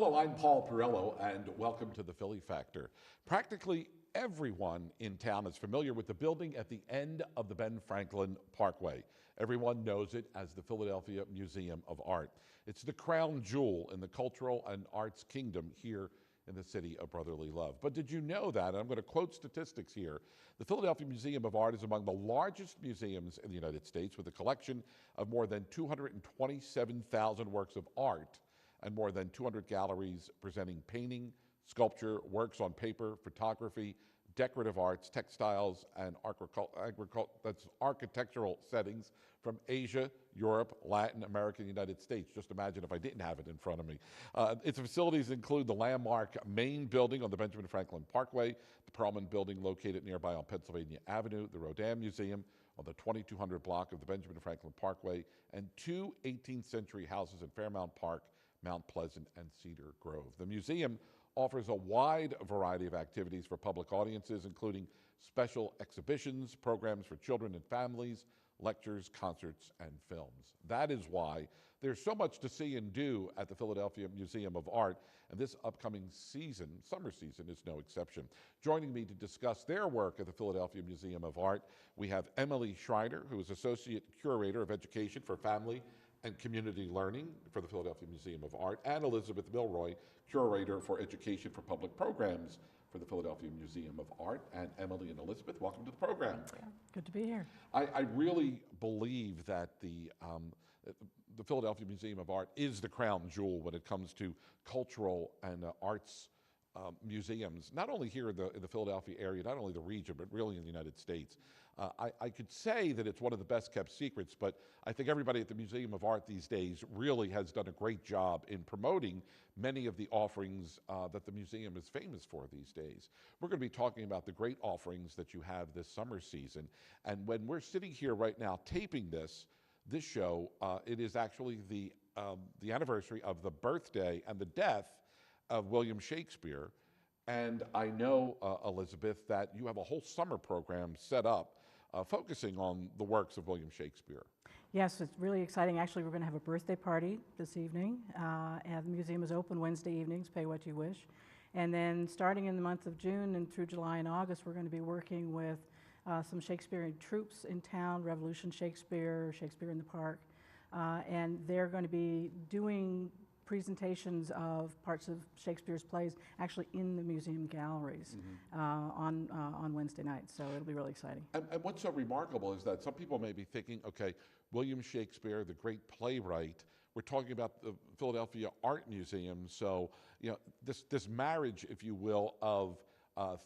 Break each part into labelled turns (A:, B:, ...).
A: Hello, I'm Paul Perrello, and welcome to the Philly Factor. Practically everyone in town is familiar with the building at the end of the Ben Franklin Parkway. Everyone knows it as the Philadelphia Museum of Art. It's the crown jewel in the cultural and arts kingdom here in the city of brotherly love. But did you know that, and I'm going to quote statistics here, the Philadelphia Museum of Art is among the largest museums in the United States with a collection of more than 227,000 works of art and more than 200 galleries presenting painting, sculpture, works on paper, photography, decorative arts, textiles, and architectural settings from Asia, Europe, Latin America, and the United States. Just imagine if I didn't have it in front of me. Its facilities include the landmark main building on the Benjamin Franklin Parkway, the Perelman building located nearby on Pennsylvania Avenue, the Rodin Museum on the 2200 block of the Benjamin Franklin Parkway, and two 18th century houses in Fairmount Park, Mount Pleasant, and Cedar Grove. The museum offers a wide variety of activities for public audiences, including special exhibitions, programs for children and families, lectures, concerts, and films. That is why there's so much to see and do at the Philadelphia Museum of Art, and this upcoming season, summer season, is no exception. Joining me to discuss their work at the Philadelphia Museum of Art, we have Emily Schreiner, who is Associate Curator of Education for Family and Community Learning for the Philadelphia Museum of Art, and Elizabeth Milroy, Curator for Education for Public Programs for the Philadelphia Museum of Art. And Emily and Elizabeth, welcome to the program.
B: Good to be here.
A: I really believe that the Philadelphia Museum of Art is the crown jewel when it comes to cultural and arts museums, not only here in the Philadelphia area, not only the region, but really in the United States. I could say that it's one of the best kept secrets, but I think everybody at the Museum of Art these days really has done a great job in promoting many of the offerings that the museum is famous for these days. We're going to be talking about the great offerings that you have this summer season. And when we're sitting here right now taping this show, it is actually the anniversary of the birthday and the death of William Shakespeare. And I know, Elizabeth, that you have a whole summer program set up focusing on the works of William Shakespeare.
B: Yes, it's really exciting. Actually, we're going to have a birthday party this evening, and the museum is open Wednesday evenings, pay what you wish. And then starting in the month of June and through July and August, we're going to be working with some Shakespearean troupes in town, Revolution Shakespeare, Shakespeare in the Park, and they're going to be doing presentations of parts of Shakespeare's plays actually in the museum galleries on Wednesday nights, so it'll be really exciting.
A: And what's so remarkable is that some people may be thinking, okay, William Shakespeare, the great playwright, we're talking about the Philadelphia Art Museum, so this marriage, if you will, of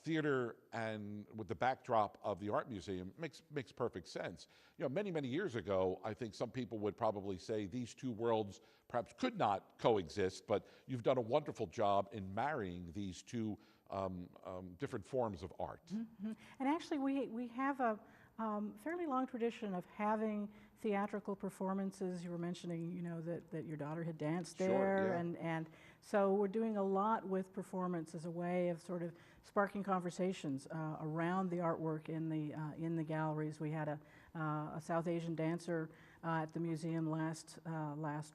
A: theater and with the backdrop of the art museum makes perfect sense. Many years ago, I think some people would probably say these two worlds perhaps could not coexist, but you've done a wonderful job in marrying these two different forms of art.
B: Mm-hmm. And actually, we have a fairly long tradition of having theatrical performances. You were mentioning, that your daughter had danced there,
A: sure, yeah.
B: and so we're doing a lot with performance as a way of sort of sparking conversations around the artwork in the galleries. We had a South Asian dancer at the museum last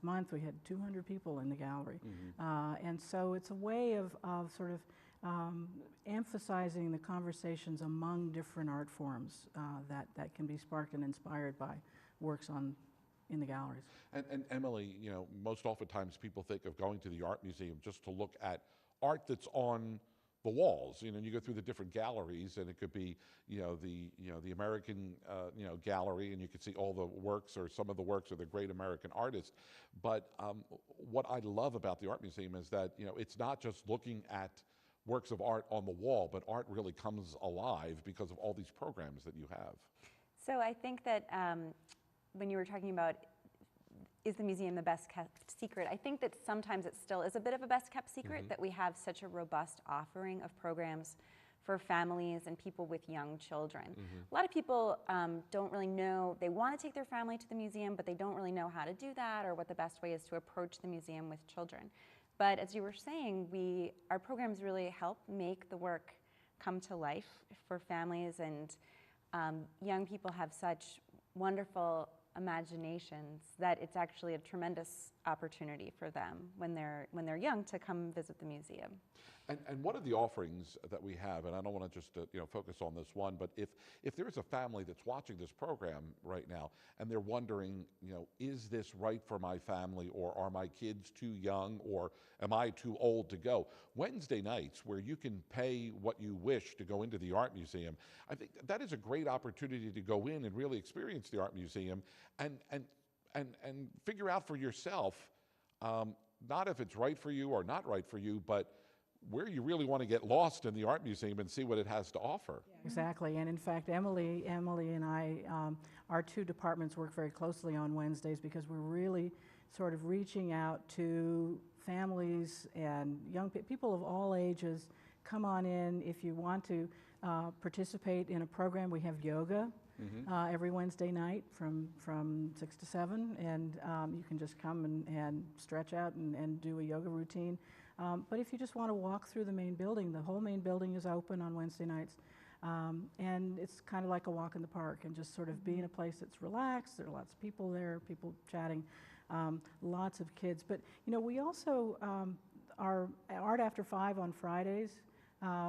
B: month. We had 200 people in the gallery, and so it's a way of sort of emphasizing the conversations among different art forms that can be sparked and inspired by works in the galleries.
A: And Emily, most oftentimes people think of going to the art museum just to look at art that's on the walls. And you go through the different galleries, and it could be the American gallery, and you could see all the works or some of the works of the great American artists. But what I love about the art museum is that it's not just looking at works of art on the wall, but art really comes alive because of all these programs that you have.
C: So I think that when you were talking about is the museum the best kept secret, I think that sometimes it still is a bit of a best kept secret that we have such a robust offering of programs for families and people with young children. A lot of people don't really know, they want to take their family to the museum, but they don't really know how to do that or what the best way is to approach the museum with children. But as you were saying, our programs really help make the work come to life for families, and young people have such wonderful imaginations, that it's actually a tremendous opportunity for them when they're young to come visit the museum.
A: And one of the offerings that we have, and I don't want to just focus on this one, but if there is a family that's watching this program right now and they're wondering, is this right for my family, or are my kids too young, or am I too old to go? Wednesday nights, where you can pay what you wish to go into the art museum, I think that is a great opportunity to go in and really experience the art museum and figure out for yourself, not if it's right for you or not right for you, but where you really want to get lost in the art museum and see what it has to offer.
B: Yeah, exactly, and in fact, Emily and I, our two departments work very closely on Wednesdays because we're really sort of reaching out to families and young people of all ages. Come on in if you want to participate in a program. We have yoga every Wednesday night from 6 to 7, and you can just come and stretch out and do a yoga routine. But if you just want to walk through the main building, the whole main building is open on Wednesday nights. And it's kind of like a walk in the park, and just sort of be in a place that's relaxed. There are lots of people there, people chatting, lots of kids. But, we also are Art After 5 on Fridays,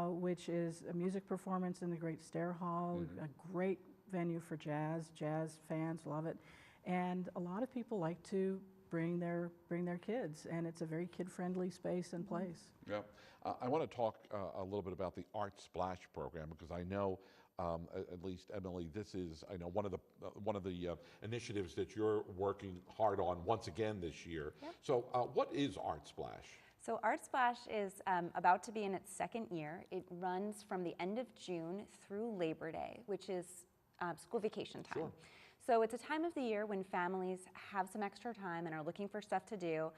B: which is a music performance in the Great Stair Hall, a great venue for jazz. Jazz fans love it. And a lot of people like to bring their kids, and it's a very kid-friendly space and place.
A: Yeah, I want to talk a little bit about the Art Splash program, because I know, at least Emily, this is one of the initiatives that you're working hard on once again this year.
C: Yep.
A: So, what is Art Splash?
C: So Art Splash is about to be in its second year. It runs from the end of June through Labor Day, which is school vacation time.
A: Sure.
C: So it's a time of the year when families have some extra time and are looking for stuff to do.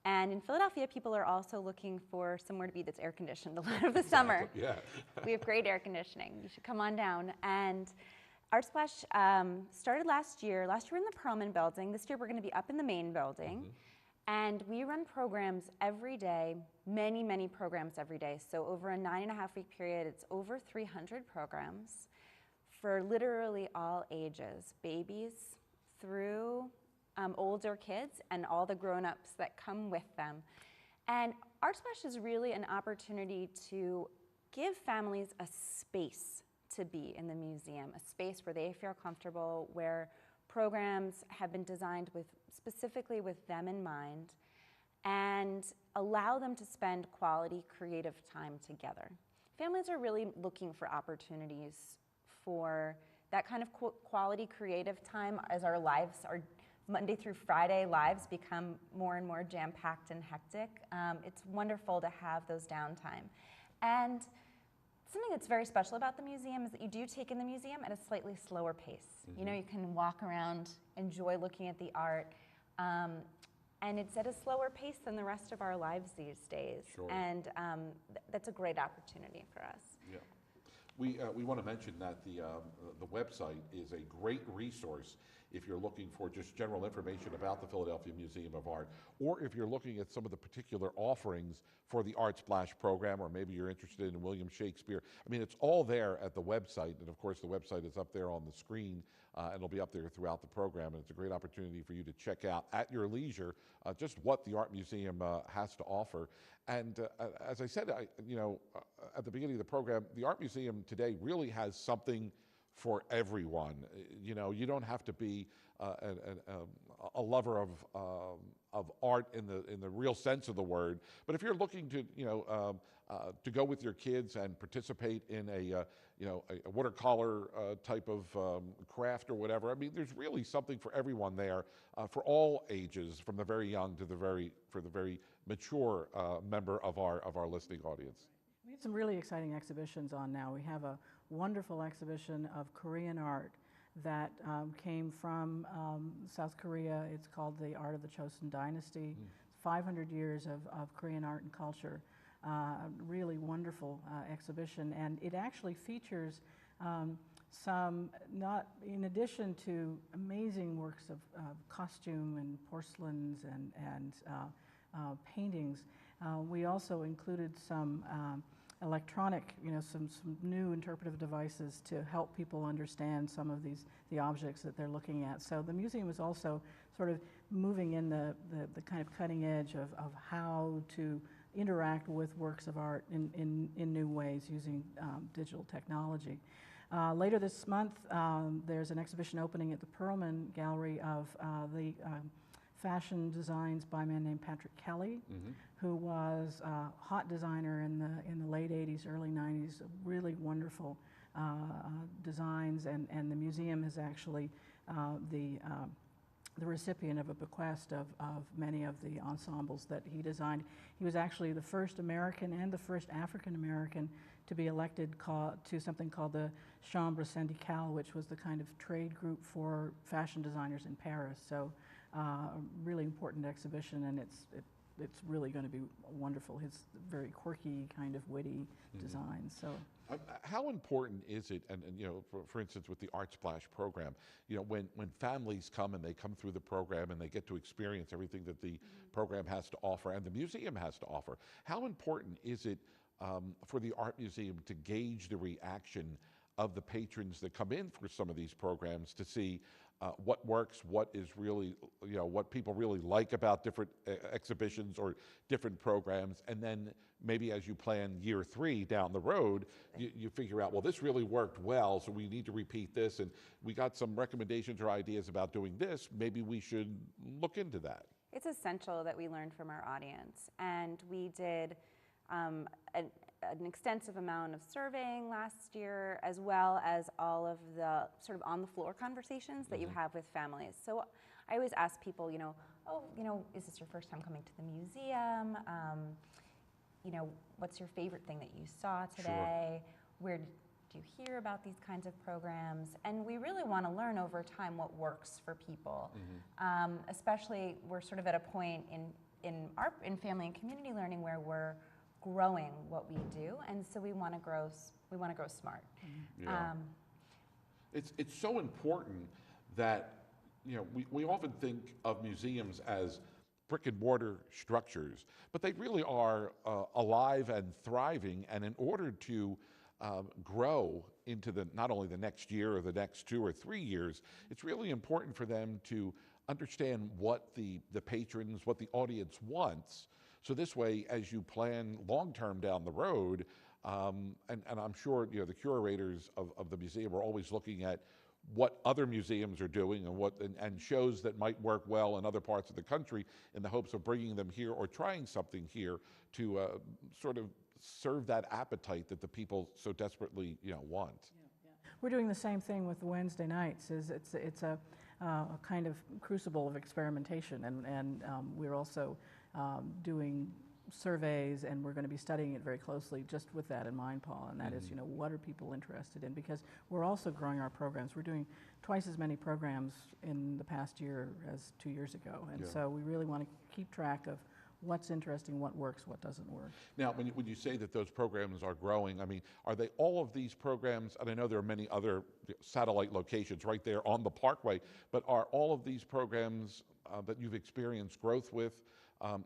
C: And in Philadelphia, people are also looking for somewhere to be that's air conditioned a lot of the summer.
A: Yeah.
C: We have great air conditioning. You should come on down. And Art Splash started last year. Last year in the Perlman building. This year we're going to be up in the main building. And we run programs every day, many, many programs every day. So over a 9.5-week period, it's over 300 programs for literally all ages, babies through older kids and all the grown-ups that come with them. And Art Splash is really an opportunity to give families a space to be in the museum, a space where they feel comfortable, where programs have been designed specifically with them in mind, and allow them to spend quality creative time together. Families are really looking for opportunities for that kind of quality creative time as our lives, our Monday through Friday lives, become more and more jam-packed and hectic. It's wonderful to have those downtime. And something that's very special about the museum is that you do take in the museum at a slightly slower pace. You can walk around, enjoy looking at the art, and it's at a slower pace than the rest of our lives these days.
A: Sure.
C: And that's a great opportunity for us.
A: Yeah. We want to mention that the website is a great resource if you're looking for just general information about the Philadelphia Museum of Art, or if you're looking at some of the particular offerings for the Art Splash program, or maybe you're interested in William Shakespeare. I mean, it's all there at the website, and of course the website is up there on the screen, and it'll be up there throughout the program, and it's a great opportunity for you to check out at your leisure just what the Art Museum has to offer. And as I said, at the beginning of the program, the Art Museum today really has something for everyone. You don't have to be a lover of art in the real sense of the word, but if you're looking to go with your kids and participate in a watercolor type of craft or whatever, I mean, there's really something for everyone there, for all ages, from the very young to the very mature member of our listening audience.
B: We have some really exciting exhibitions on now. We have a wonderful exhibition of Korean art that came from South Korea. It's called The Art of the Chosun Dynasty. 500 years of Korean art and culture. Really wonderful exhibition, and it actually features some, not in addition to amazing works of costume and porcelains and paintings, we also included some electronic, some new interpretive devices to help people understand some of the objects that they're looking at. So the museum is also sort of moving in the kind of cutting edge of how to interact with works of art in new ways using digital technology. Later this month, there's an exhibition opening at the Perelman Gallery of the fashion designs by a man named Patrick Kelly, who was a hot designer in the late 80s, early 90s, really wonderful designs, and the museum is actually the recipient of a bequest of many of the ensembles that he designed. He was actually the first American and the first African American to be elected to something called the Chambre Syndicale, which was the kind of trade group for fashion designers in Paris. So a really important exhibition, and it's really going to be wonderful. His very quirky, kind of witty design. So.
A: How important is it, and for instance, with the Art Splash program, when families come and they come through the program and they get to experience everything that the program has to offer and the museum has to offer, how important is it for the art museum to gauge the reaction of the patrons that come in for some of these programs to see what works, what is really, what people really like about different exhibitions or different programs, and then maybe as you plan year 3 down the road, you figure out, well, this really worked well, so we need to repeat this, and we got some recommendations or ideas about doing this, maybe we should look into that.
C: It's essential that we learn from our audience, and we did an extensive amount of surveying last year, as well as all of the sort of on-the-floor conversations that you have with families. So I always ask people, is this your first time coming to the museum? What's your favorite thing that you saw today? Sure. Where did you hear about these kinds of programs? And we really want to learn over time what works for people. Especially, we're sort of at a point in family and community learning where we're growing what we do, and so we want to grow smart.
A: Yeah. It's so important that we often think of museums as brick and mortar structures, but they really are alive and thriving, and in order to grow into not only the next year or the next 2 or 3 years, it's really important for them to understand what the patrons, what the audience wants. So this way, as you plan long-term down the road, and I'm sure the curators of the museum are always looking at what other museums are doing and shows that might work well in other parts of the country in the hopes of bringing them here or trying something here to sort of serve that appetite that the people so desperately want.
B: Yeah. We're doing the same thing with the Wednesday nights. It's a kind of crucible of experimentation, and we're also doing surveys, and we're going to be studying it very closely just with that in mind, Paul, and that is, what are people interested in? Because we're also growing our programs. We're doing twice as many programs in the past year as 2 years ago, and so we really want to keep track of what's interesting, what works, what doesn't work.
A: Now, when you say that those programs are growing, I mean, are they all of these programs, and I know there are many other satellite locations right there on the Parkway, but are all of these programs that you've experienced growth with,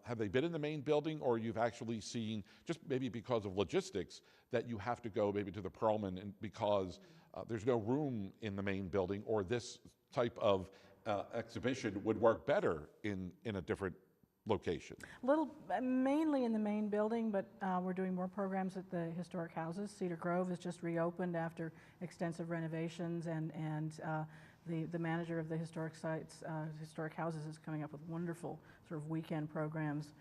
A: have they been in the main building, or you've actually seen, just maybe because of logistics, that you have to go maybe to the Perelman because there's no room in the main building, or this type of exhibition would work better in a different location?
B: Mainly in the main building, but we're doing more programs at the historic houses. Cedar Grove has just reopened after extensive renovations, and the manager of the historic sites, historic houses, is coming up with wonderful sort of weekend programs.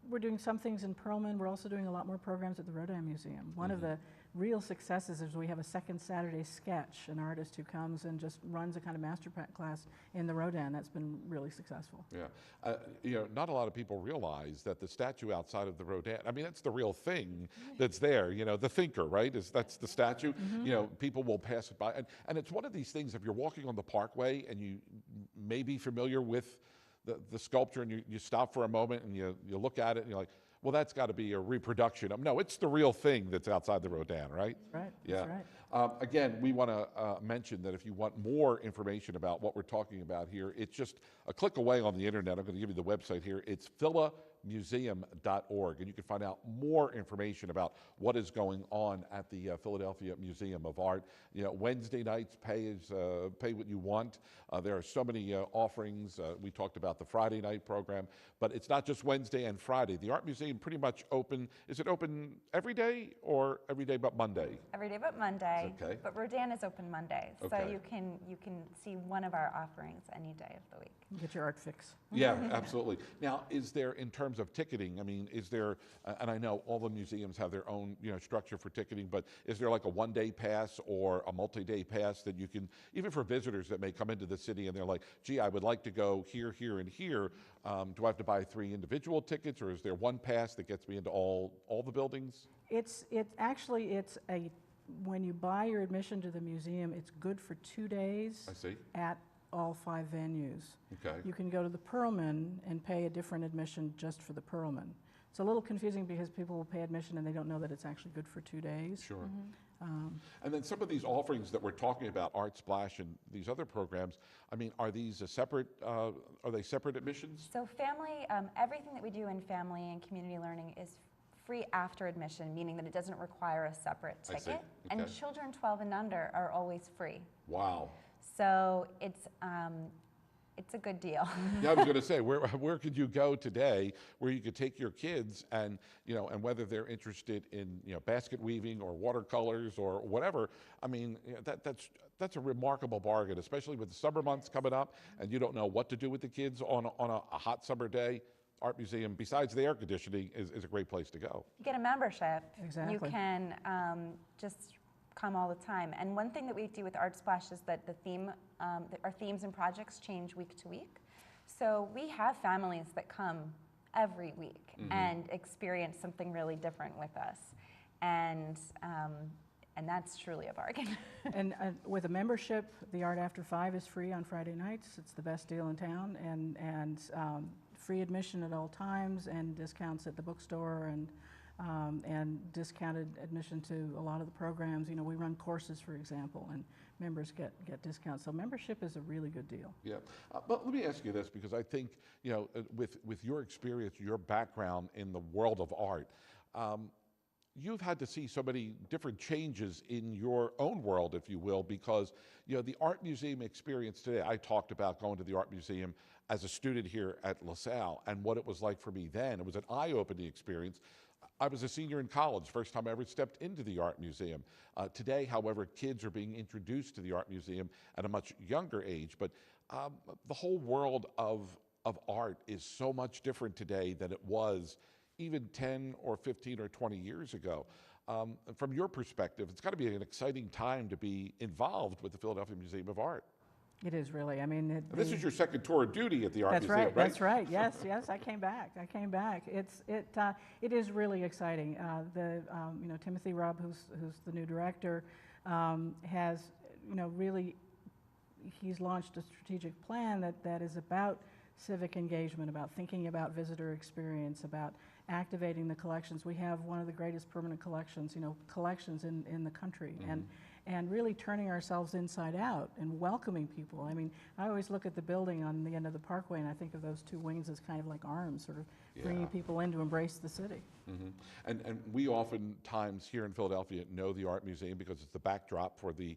B: We're doing some things in Perelman. We're also doing a lot more programs at the Rodin Museum. One of the real successes is we have a second Saturday sketch, an artist who comes and just runs a kind of master class in the Rodin. That's been really successful.
A: Yeah, not a lot of people realize that the statue outside of the Rodin, I mean, that's the real thing that's there, the thinker, right? That's the statue. People will pass it by. And it's one of these things, if you're walking on the Parkway and you may be familiar with the sculpture, and you stop for a moment and you look at it and you're like, well, that's got to be a reproduction. No, it's the real thing that's outside the Rodin, right?
B: Right.
A: Yeah.
B: That's
A: Again, we want to mention that if you want more information about what we're talking about here, it's just a click away on the internet. I'm going to give you the website here. It's philamuseum.org, and you can find out more information about what is going on at the Philadelphia Museum of Art. You know, Wednesday nights pay what you want. There are so many offerings. We talked about the Friday night program, but it's not just Wednesday and Friday. The Art Museum pretty much open. Is it open every day or every day but Monday?
C: Every day but Monday.
A: Okay.
C: But Rodan is open Monday, so
A: Okay.
C: you can see one of our offerings any day of the week.
B: Get your art fix.
A: Yeah, absolutely. Now, is there, in terms of ticketing, I mean, is there, and I know all the museums have their own, structure for ticketing, but is there like a one-day pass or a multi-day pass that you can, even for visitors that may come into the city and they're like, gee, I would like to go here, here, and here, do I have to buy 3 individual tickets, or is there one pass that gets me into all the buildings?
B: When you buy your admission to the museum, it's good for 2 days.
A: I see.
B: At all 5 venues.
A: Okay.
B: You can go to the Perlman and pay a different admission just for the Perlman. It's a little confusing because people will pay admission and they don't know that it's actually good for 2 days.
A: Sure. And then some of these offerings that we're talking about, Art Splash and these other programs, I mean, are these are they separate admissions?
C: So family, everything that we do in family and community learning is free after admission, meaning that it doesn't require a separate
A: I see.
C: ticket.
A: Okay.
C: And children 12 and under are always free.
A: Wow.
C: So it's a good deal.
A: Yeah, I was going to say, where could you go today where you could take your kids and, and whether they're interested in, basket weaving or watercolors or whatever, I mean, that's a remarkable bargain, especially with the summer months coming up and you don't know what to do with the kids on a hot summer day. Art Museum, besides the air conditioning, is a great place to go.
C: You get a membership.
B: Exactly.
C: You can just come all the time. And one thing that we do with Art Splash is that our themes and projects change week to week. So we have families that come every week and experience something really different with us. And that's truly a bargain.
B: And with a membership, the Art After 5 is free on Friday nights. It's the best deal in town, and free admission at all times, and discounts at the bookstore, and discounted admission to a lot of the programs. We run courses, for example, and members get discounts. So membership is a really good deal.
A: Yeah, but let me ask you this, because I think, with your experience, your background in the world of art, you've had to see so many different changes in your own world, if you will, because the Art Museum experience today, I talked about going to the Art Museum as a student here at LaSalle and what it was like for me then. It was an eye-opening experience. I was a senior in college, first time I ever stepped into the Art Museum. Today, however, kids are being introduced to the Art Museum at a much younger age, but the whole world of art is so much different today than it was even 10 or 15 or 20 years ago. From your perspective, it's got to be an exciting time to be involved with the Philadelphia Museum of Art.
B: It is really. I mean,
A: This is your second tour of duty at the Art Museum, right?
B: That's right. Yes, I came back. It is really exciting. Timothy Rubb, who's the new director, has really, he's launched a strategic plan that is about civic engagement, about thinking about visitor experience, about activating the collections. We have one of the greatest permanent collections, in the country, and really turning ourselves inside out and welcoming people. I mean, I always look at the building on the end of the Parkway and I think of those 2 wings as kind of like arms, sort of bringing people in to embrace the city.
A: And we oftentimes here in Philadelphia know the Art Museum because it's the backdrop for the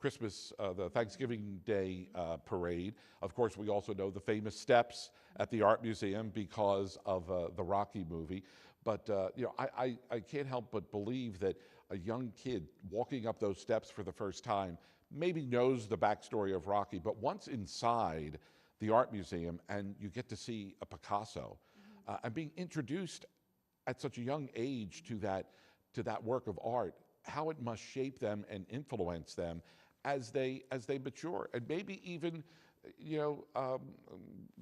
A: the Thanksgiving Day parade. Of course, we also know the famous steps at the Art Museum because of the Rocky movie. But I can't help but believe that a young kid walking up those steps for the first time maybe knows the backstory of Rocky, but once inside the Art Museum and you get to see a Picasso and being introduced at such a young age to that work of art, how it must shape them and influence them as they mature, and maybe even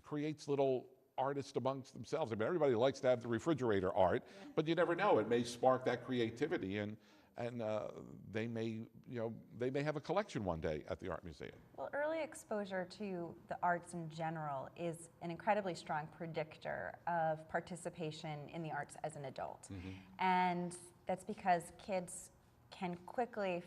A: creates little artists amongst themselves. I mean, everybody likes to have the refrigerator art, but you never know. It may spark that creativity, and they may have a collection one day at the Art Museum.
C: Well, early exposure to the arts in general is an incredibly strong predictor of participation in the arts as an adult. And that's because kids can quickly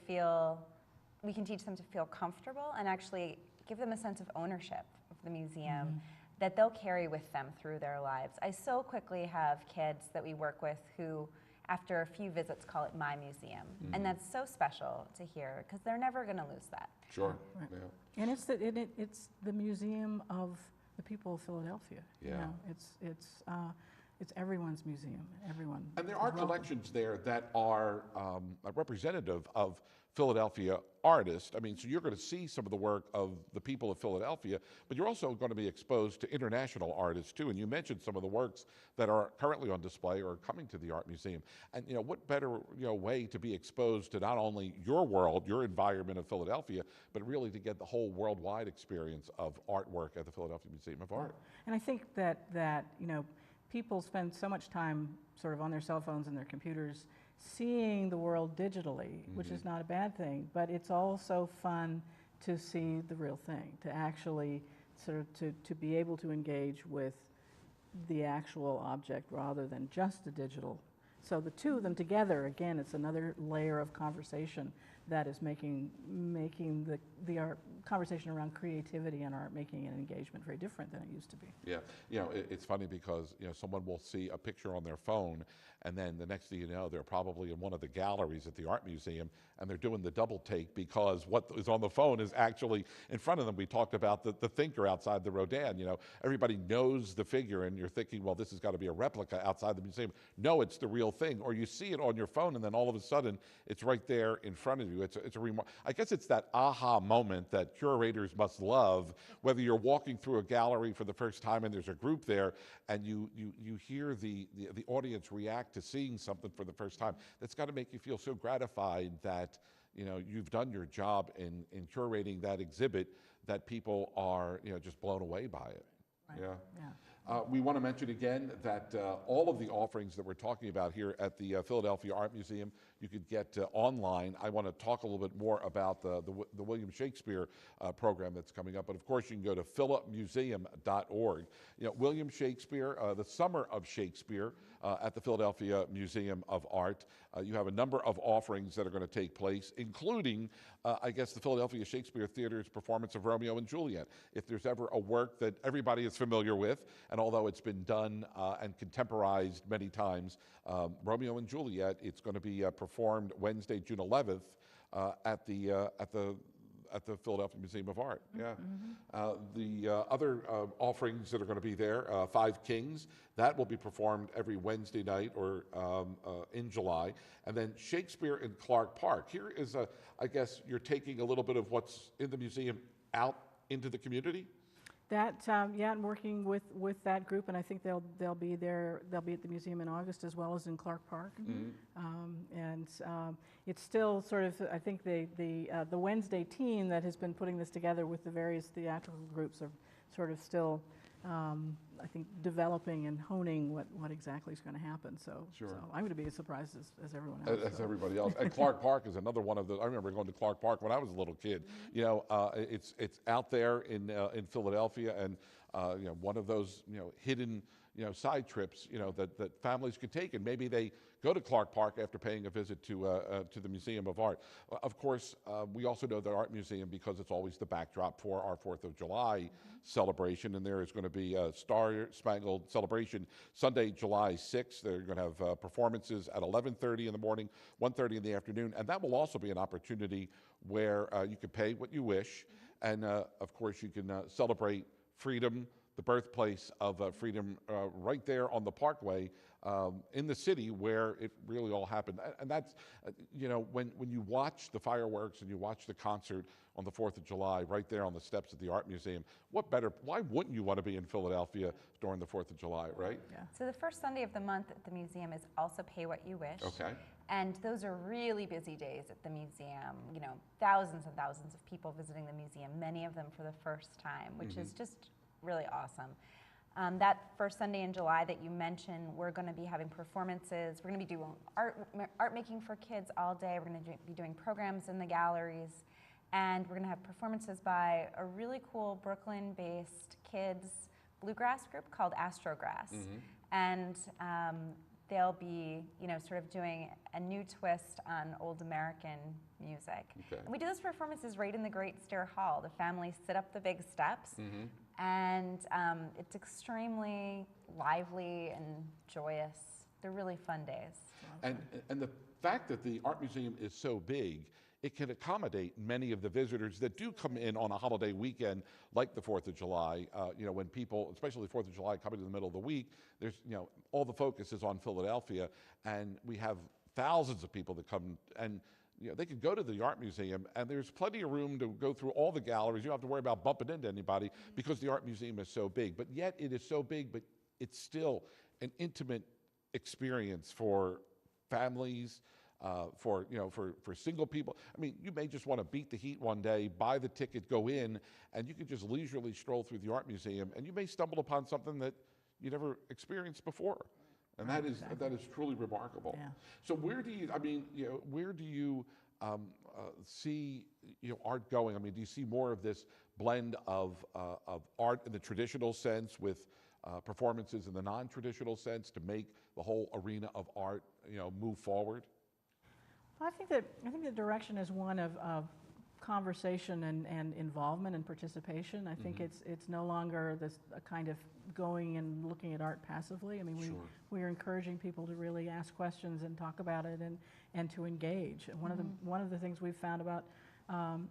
C: we can teach them to feel comfortable and actually give them a sense of ownership of the museum that they'll carry with them through their lives. I so quickly have kids that we work with who, after a few visits, call it my museum. And that's so special to hear, because they're never going to lose that.
A: Sure.
B: Right.
A: Yeah.
B: And it's the museum of the people of Philadelphia.
A: Yeah.
B: You know, it's everyone's museum. Everyone.
A: And there
B: is
A: are
B: welcome.
A: collections there that are representative of Philadelphia artists. I mean, so you're going to see some of the work of the people of Philadelphia, but you're also going to be exposed to international artists too. And you mentioned some of the works that are currently on display or coming to the Art Museum. And what better way to be exposed to not only your world, your environment of Philadelphia, but really to get the whole worldwide experience of artwork at the Philadelphia Museum of Art.
B: And I think that people spend so much time sort of on their cell phones and their computers seeing the world digitally, which is not a bad thing, but it's also fun to see the real thing, to actually sort of to be able to engage with the actual object rather than just the digital. So the two of them together, again, it's another layer of conversation that is making the art conversation around creativity and art, making an engagement very different than it used to be.
A: Yeah, it's funny because someone will see a picture on their phone, and then the next thing you know, they're probably in one of the galleries at the Art Museum, and they're doing the double take because what is on the phone is actually in front of them. We talked about the thinker outside the Rodin. Everybody knows the figure, and you're thinking, well, this has got to be a replica outside the museum. No, it's the real thing. Or you see it on your phone, and then all of a sudden, it's right there in front of you. It's I guess it's that aha moment that curators must love, whether you're walking through a gallery for the first time and there's a group there, and you hear the audience react to seeing something for the first time. That's got to make you feel so gratified that you've done your job in curating that exhibit, that people are just blown away by it.
B: Right.
A: Yeah. We want to mention again that all of the offerings that we're talking about here at the Philadelphia Art Museum, you could get online. I want to talk a little bit more about the William Shakespeare program that's coming up, but of course you can go to philamuseum.org. William Shakespeare, the Summer of Shakespeare at the Philadelphia Museum of Art. You have a number of offerings that are going to take place, including, I guess, the Philadelphia Shakespeare Theater's performance of Romeo and Juliet. If there's ever a work that everybody is familiar with, and although it's been done and contemporized many times, Romeo and Juliet, it's going to be performed Wednesday, June 11th at the Philadelphia Museum of Art. Yeah. The other offerings that are going to be there, Five Kings, that will be performed every Wednesday night or in July. And then Shakespeare in Clark Park. Here is I guess you're taking a little bit of what's in the museum out into the community?
B: I'm working with that group, and I think they'll be there. They'll be at the museum in August as well as in Clark Park. It's still sort of, I think the Wednesday team that has been putting this together with the various theatrical groups are sort of still, I think, developing and honing what exactly is going to happen. So I'm going to be as surprised as everyone else.
A: As everybody else. And Clark Park is another one of the. I remember going to Clark Park when I was a little kid. It's out there in Philadelphia, and one of those hidden side trips that families could take, and maybe they go to Clark Park after paying a visit to the Museum of Art. Of course, we also know the Art Museum because it's always the backdrop for our 4th of July celebration, and there is going to be a Star-Spangled Celebration Sunday, July 6th. They're going to have performances at 11:30 in the morning, 1:30 in the afternoon, and that will also be an opportunity where you can pay what you wish, and of course you can celebrate freedom, the birthplace of freedom, right there on the Parkway in the city where it really all happened. And that's, when you watch the fireworks and you watch the concert on the 4th of July right there on the steps of the Art Museum, why wouldn't you want to be in Philadelphia during the 4th of July, right?
B: Yeah.
C: So the first Sunday of the month at the museum is also Pay What You Wish.
A: Okay.
C: And those are really busy days at the museum. Thousands and thousands of people visiting the museum, many of them for the first time, which is just really awesome. That first Sunday in July that you mentioned, we're going to be having performances. We're going to be doing art making for kids all day. We're going to be doing programs in the galleries. And we're going to have performances by a really cool Brooklyn-based kids bluegrass group called Astrograss. And they'll be, sort of doing a new twist on old American music.
A: Okay.
C: And we do those performances right in the Great Stair Hall. The families sit up the big steps, and it's extremely lively and joyous. They're really fun days.
A: And the fact that the art museum is so big, it can accommodate many of the visitors that do come in on a holiday weekend like the 4th of July. When people, especially 4th of July, come in the middle of the week, there's, all the focus is on Philadelphia, and we have thousands of people that come, and they could go to the art museum, and there's plenty of room to go through all the galleries. You don't have to worry about bumping into anybody because the art museum is so big. But yet it is so big, but it's still an intimate experience for families, for single people. I mean, you may just want to beat the heat one day, buy the ticket, go in, and you can just leisurely stroll through the art museum, and you may stumble upon something that you never experienced before, and that is truly remarkable.
B: Yeah.
A: So where do you see art going? I mean, do you see more of this blend of art in the traditional sense with performances in the non-traditional sense to make the whole arena of art move forward?
B: I think the direction is one of conversation and involvement and participation. I think it's no longer this kind of going and looking at art passively. I mean, we're encouraging people to really ask questions and talk about it and to engage. And one of the things we've found about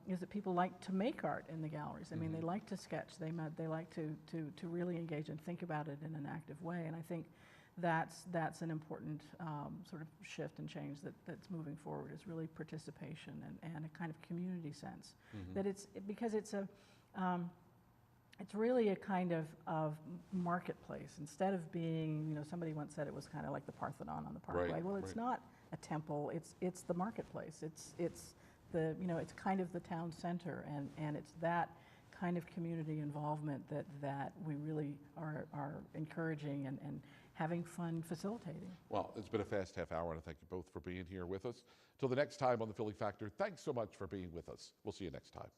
B: is that people like to make art in the galleries. I mean, they like to sketch. They like to really engage and think about it in an active way. And I think that's an important sort of shift and change that's moving forward, is really participation and a kind of community sense. That because it's really a kind of marketplace. Instead of being, somebody once said it was kind of like the Parthenon on the Parkway.
A: Right,
B: well, it's not a temple, it's the marketplace. It's the, it's kind of the town center, and it's that kind of community involvement that we really are encouraging and having fun facilitating.
A: Well, it's been a fast half hour, and I thank you both for being here with us. Till the next time on The Philly Factor, thanks so much for being with us. We'll see you next time.